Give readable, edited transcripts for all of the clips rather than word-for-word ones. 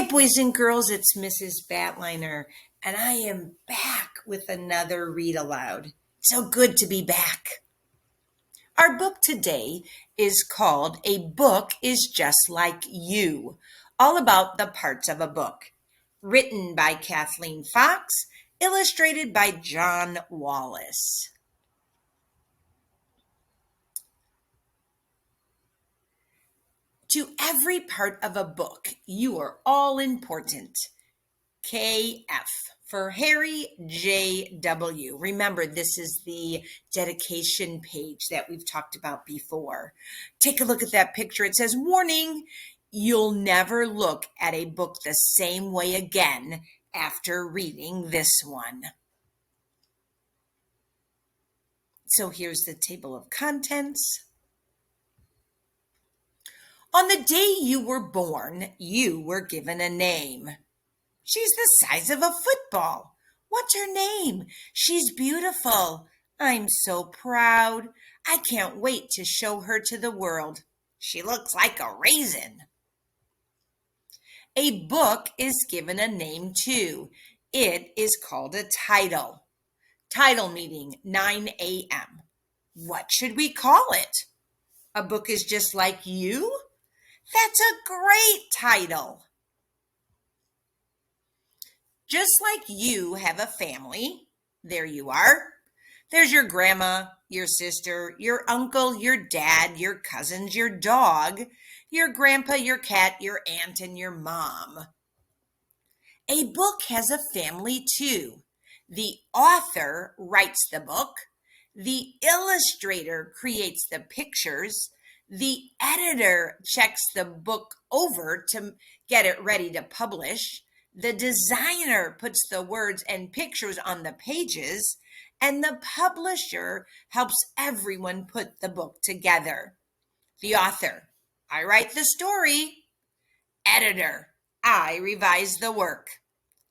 Hi, boys and girls, it's Mrs. Batliner, and I am back with another read aloud. So good to be back. Our book today is called A Book is Just Like You, all about the parts of a book. Written by Kathleen Fox, illustrated by John Wallace. To every part of a book, you are all important. KF for Harry J.W. Remember, this is the dedication page that we've talked about before. Take a look at that picture. It says, warning, you'll never look at a book the same way again after reading this one. So here's the table of contents. On the day you were born, you were given a name. She's the size of a football. What's her name? She's beautiful. I'm so proud. I can't wait to show her to the world. She looks like a raisin. A book is given a name too. It is called a title. Title meeting, 9 a.m. What should we call it? A Book is Just Like You? That's a great title. Just like you have a family, there you are. There's your grandma, your sister, your uncle, your dad, your cousins, your dog, your grandpa, your cat, your aunt, and your mom. A book has a family too. The author writes the book. The illustrator creates the pictures. The editor checks the book over to get it ready to publish. The designer puts the words and pictures on the pages, and the publisher helps everyone put the book together. The author, I write the story. Editor, I revise the work.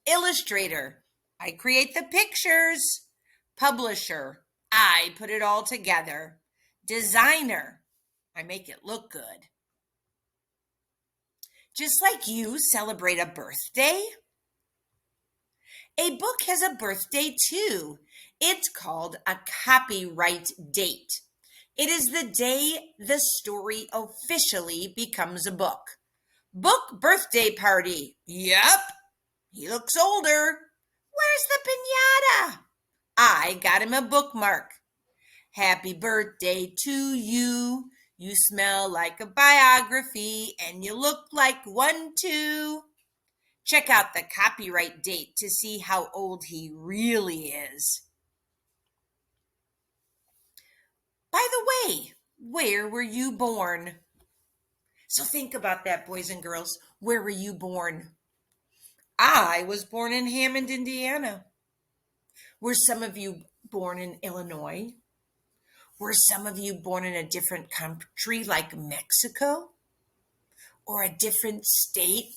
Illustrator, I create the pictures. Publisher, I put it all together. Designer, I make it look good. Just like you celebrate a birthday, a book has a birthday too. It's called a copyright date. It is the day the story officially becomes a book. Book birthday party. Yep, he looks older. Where's the piñata? I got him a bookmark. Happy birthday to you. You smell like a biography and you look like one too. Check out the copyright date to see how old he really is. By the way, where were you born? So think about that, boys and girls. Where were you born? I was born in Hammond, Indiana. Were some of you born in Illinois? Were some of you born in a different country like Mexico? Or a different state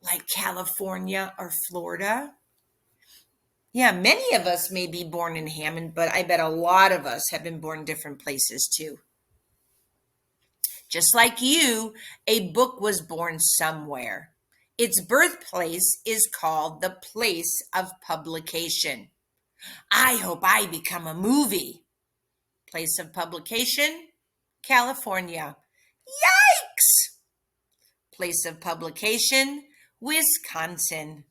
like California or Florida? Yeah, many of us may be born in Hammond, but I bet a lot of us have been born in different places too. Just like you, a book was born somewhere. Its birthplace is called the place of publication. I hope I become a movie. Place of publication, California. Yikes! Place of publication, Wisconsin.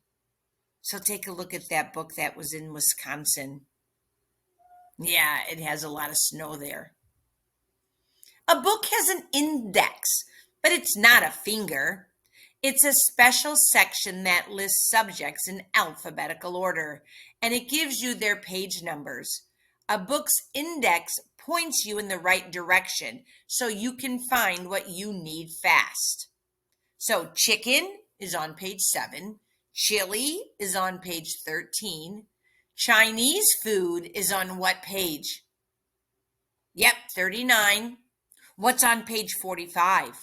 So take a look at that book that was in Wisconsin. Yeah, it has a lot of snow there. A book has an index, but it's not a finger. It's a special section that lists subjects in alphabetical order, and it gives you their page numbers. A book's index points you in the right direction so you can find what you need fast. So chicken is on page 7. Chili is on page 13. Chinese food is on what page? Yep, 39. What's on page 45?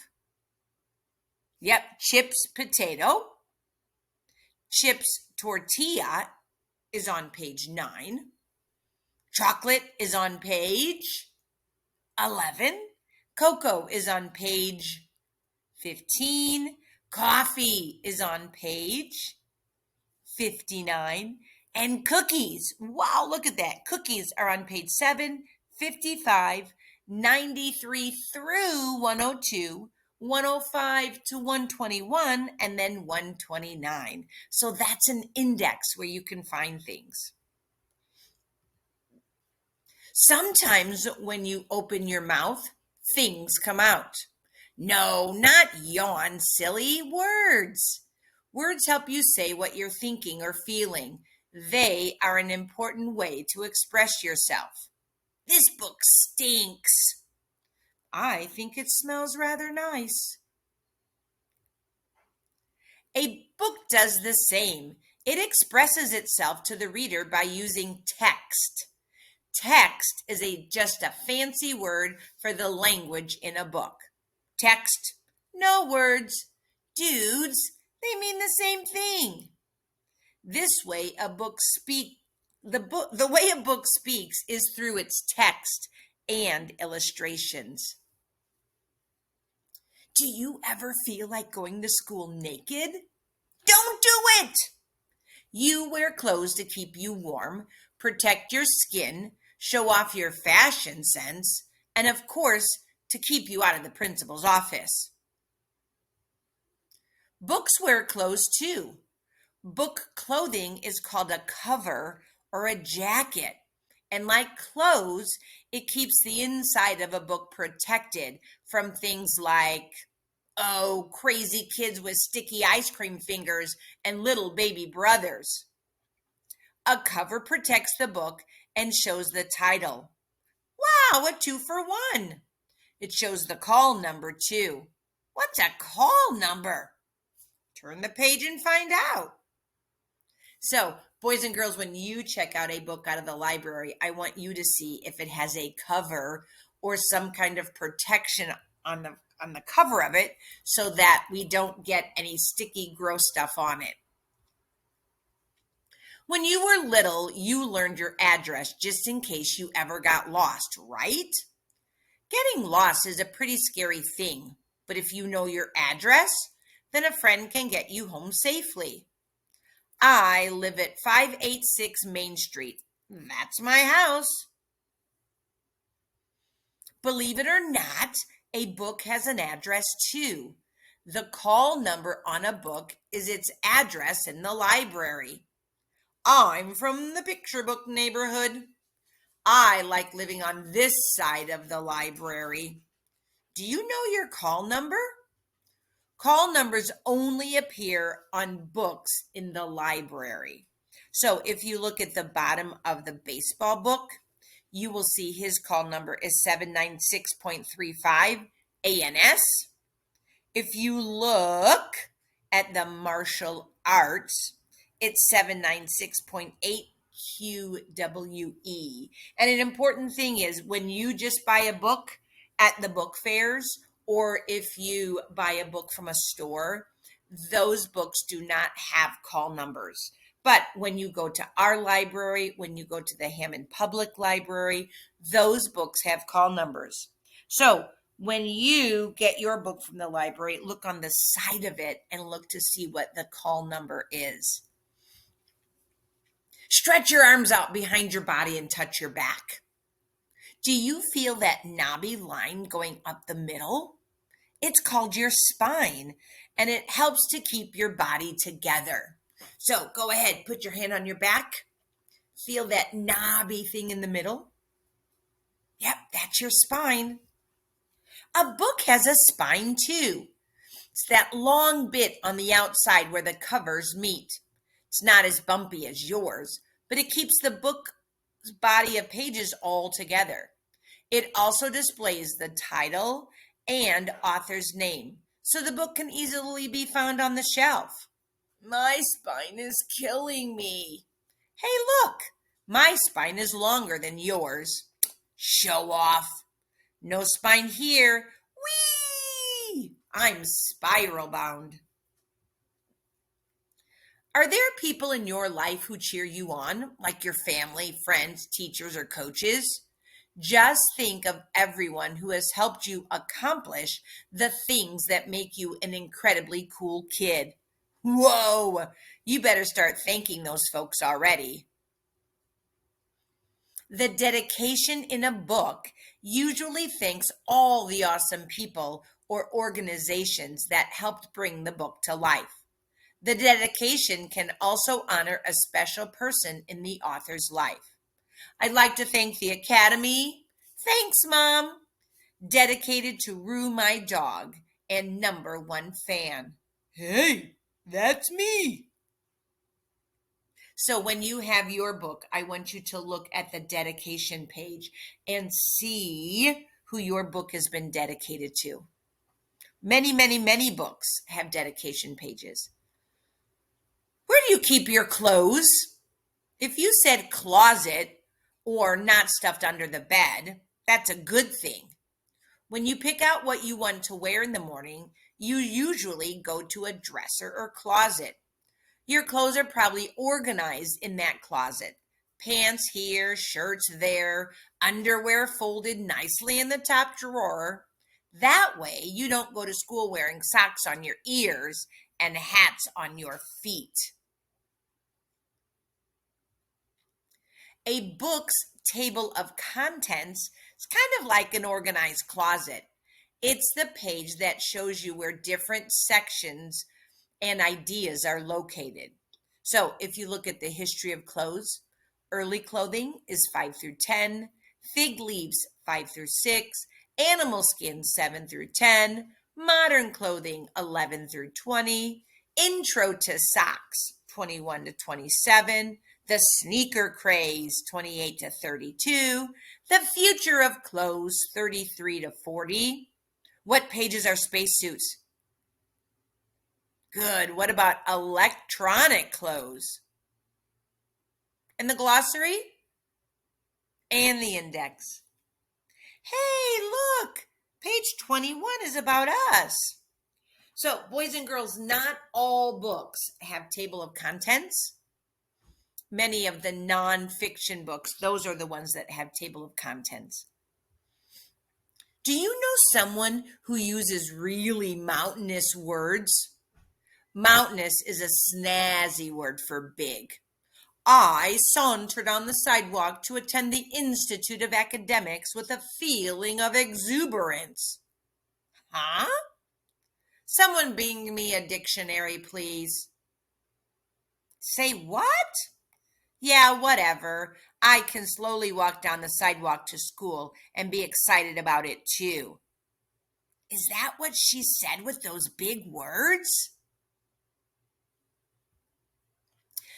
Yep, chips potato. Chips tortilla is on page 9. Chocolate is on page 11. Cocoa is on page 15. Coffee is on page 59. And cookies. Wow, look at that. Cookies are on page 7, 55, 93 through 102, 105 to 121, and then 129. So that's an index where you can find things. Sometimes when you open your mouth, things come out. No, not yawn, silly. Words. Words help you say what you're thinking or feeling. They are an important way to express yourself. This book stinks. I think it smells rather nice. A book does the same. It expresses itself to the reader by using text. Text is just a fancy word for the language in a book. Text, no words. Dudes, they mean the same thing. This way the way a book speaks is through its text and illustrations. Do you ever feel like going to school naked? Don't do it! You wear clothes to keep you warm, protect your skin, show off your fashion sense, and of course, to keep you out of the principal's office. Books wear clothes too. Book clothing is called a cover or a jacket. And like clothes, it keeps the inside of a book protected from things like, crazy kids with sticky ice cream fingers and little baby brothers. A cover protects the book and shows the title. Wow, a 2-for-1. It shows the call number too. What's a call number? Turn the page and find out. So, boys and girls, when you check out a book out of the library, I want you to see if it has a cover or some kind of protection on the cover of it so that we don't get any sticky, gross stuff on it. When you were little, you learned your address just in case you ever got lost, right? Getting lost is a pretty scary thing, but if you know your address, then a friend can get you home safely. I live at 586 Main Street. That's my house. Believe it or not, a book has an address too. The call number on a book is its address in the library. I'm from the picture book neighborhood. I like living on this side of the library. Do you know your call number? Call numbers only appear on books in the library. So if you look at the bottom of the baseball book, you will see his call number is 796.35 ANS. If you look at the martial arts, it's 796.8 QWE. And an important thing is when you just buy a book at the book fairs, or if you buy a book from a store, those books do not have call numbers. But when you go to our library, when you go to the Hammond Public Library, those books have call numbers. So when you get your book from the library, look on the side of it and look to see what the call number is. Stretch your arms out behind your body and touch your back. Do you feel that knobby line going up the middle? It's called your spine, and it helps to keep your body together. So go ahead, put your hand on your back. Feel that knobby thing in the middle. Yep, that's your spine. A book has a spine too. It's that long bit on the outside where the covers meet. It's not as bumpy as yours, but it keeps the book's body of pages all together. It also displays the title and author's name, so the book can easily be found on the shelf. My spine is killing me. Hey, look, my spine is longer than yours. Show off. No spine here. Whee! I'm spiral bound. Are there people in your life who cheer you on, like your family, friends, teachers, or coaches? Just think of everyone who has helped you accomplish the things that make you an incredibly cool kid. Whoa, you better start thanking those folks already. The dedication in a book usually thanks all the awesome people or organizations that helped bring the book to life. The dedication can also honor a special person in the author's life. I'd like to thank the Academy. Thanks, Mom. Dedicated to Rue, my dog, and #1 fan. Hey, that's me. So when you have your book, I want you to look at the dedication page and see who your book has been dedicated to. Many, many, many books have dedication pages. Where do you keep your clothes? If you said closet or not stuffed under the bed, that's a good thing. When you pick out what you want to wear in the morning, you usually go to a dresser or closet. Your clothes are probably organized in that closet. Pants here, shirts there, underwear folded nicely in the top drawer. That way, you don't go to school wearing socks on your ears and hats on your feet. A book's table of contents is kind of like an organized closet. It's the page that shows you where different sections and ideas are located. So if you look at the history of clothes, early clothing is 5 through 10, fig leaves 5 through 6, animal skin 7 through 10, modern clothing 11 through 20, intro to socks 21 to 27, the sneaker craze 28 to 32, the future of clothes 33 to 40. What pages are spacesuits? Good. What about electronic clothes? And the glossary? And the index. Hey, look! Page 21 is about us. So, boys and girls, not all books have table of contents. Many of the non-fiction books, those are the ones that have table of contents. Do you know someone who uses really mountainous words? Mountainous is a snazzy word for big. I sauntered on the sidewalk to attend the Institute of Academics with a feeling of exuberance. Huh? Someone bring me a dictionary, please. Say what? Yeah, whatever. I can slowly walk down the sidewalk to school and be excited about it too. Is that what she said with those big words?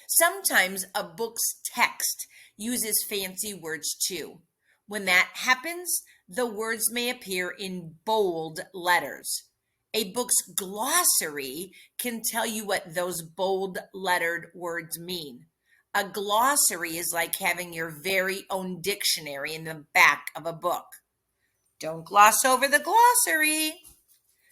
Sometimes a book's text uses fancy words too. When that happens, the words may appear in bold letters. A book's glossary can tell you what those bold lettered words mean. A glossary is like having your very own dictionary in the back of a book. Don't gloss over the glossary.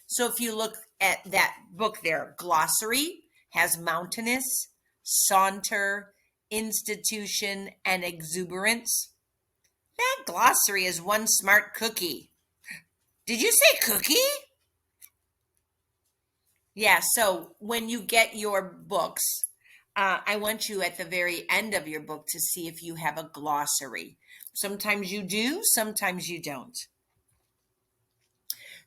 So if you look at that book there, glossary has mountainous, saunter, institution, and exuberance. That glossary is one smart cookie. Did you say cookie? Yeah, so when you get your books, I want you at the very end of your book to see if you have a glossary. Sometimes you do, sometimes you don't.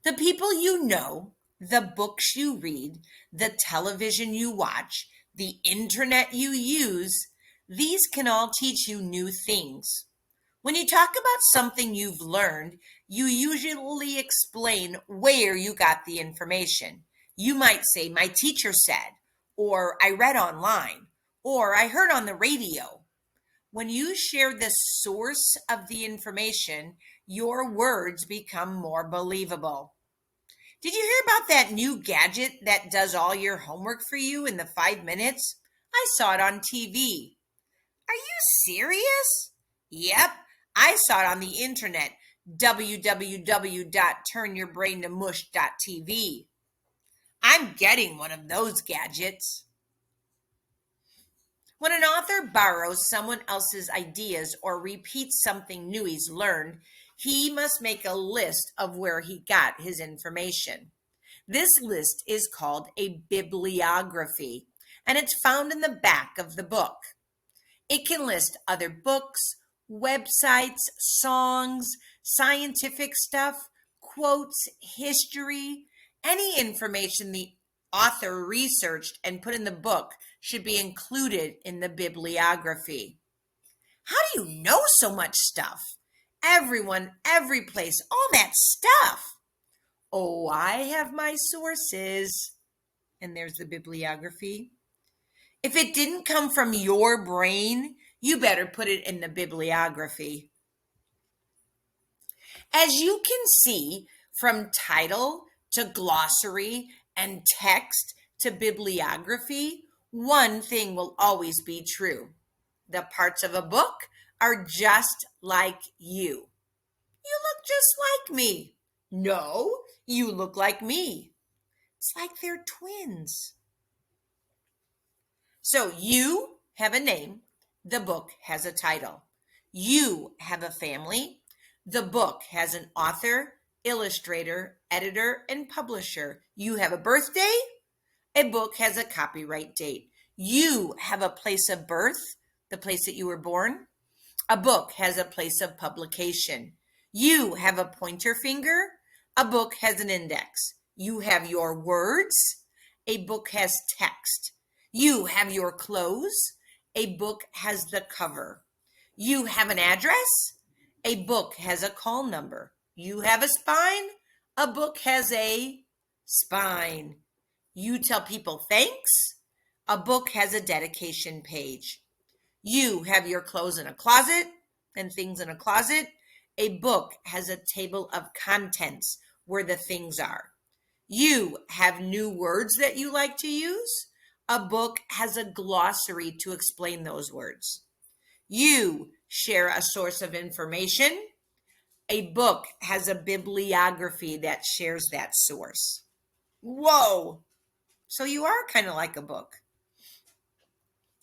The people you know, the books you read, the television you watch, the internet you use, these can all teach you new things. When you talk about something you've learned, you usually explain where you got the information. You might say, my teacher said, or I read online, or I heard on the radio. When you share the source of the information, your words become more believable. Did you hear about that new gadget that does all your homework for you in the 5 minutes? I saw it on TV. Are you serious? Yep, I saw it on the internet, www.turnyourbraintomush.tv. I'm getting one of those gadgets. When an author borrows someone else's ideas or repeats something new he's learned, he must make a list of where he got his information. This list is called a bibliography, and it's found in the back of the book. It can list other books, websites, songs, scientific stuff, quotes, history. Any information the author researched and put in the book should be included in the bibliography. How do you know so much stuff? Everyone, every place, all that stuff. Oh, I have my sources. And there's the bibliography. If it didn't come from your brain, you better put it in the bibliography. As you can see, from title to glossary and text to bibliography, one thing will always be true. The parts of a book are just like you. You look just like me. No, you look like me. It's like they're twins. So you have a name. The book has a title. You have a family. The book has an author, illustrator, editor, and publisher. You have a birthday. A book has a copyright date. You have a place of birth, the place that you were born. A book has a place of publication. You have a pointer finger. A book has an index. You have your words. A book has text. You have your clothes. A book has the cover. You have an address. A book has a call number. You have a spine. A book has a spine. You tell people thanks. A book has a dedication page. You have your clothes in a closet and things in a closet. A book has a table of contents where the things are. You have new words that you like to use. A book has a glossary to explain those words. You share a source of information. A book has a bibliography that shares that source. Whoa! So you are kind of like a book.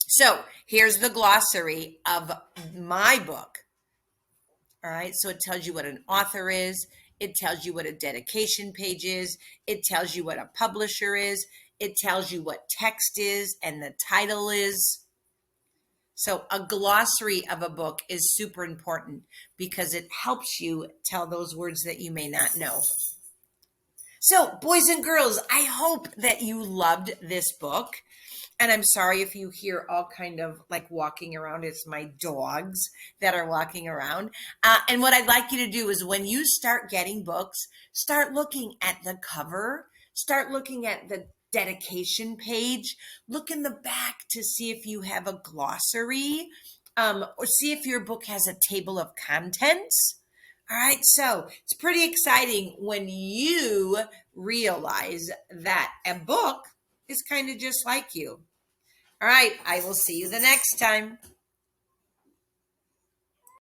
So here's the glossary of my book. All right, so it tells you what an author is. It tells you what a dedication page is. It tells you what a publisher is. It tells you what text is and the title is. So a glossary of a book is super important because it helps you tell those words that you may not know. So, boys and girls, I hope that you loved this book. And I'm sorry if you hear all kind of like walking around. It's my dogs that are walking around. And what I'd like you to do is when you start getting books, start looking at the cover, start looking at the dedication page, look in the back to see if you have a glossary, or see if your book has a table of contents. All right, so it's pretty exciting when you realize that a book is kind of just like you. All right, I will see you the next time.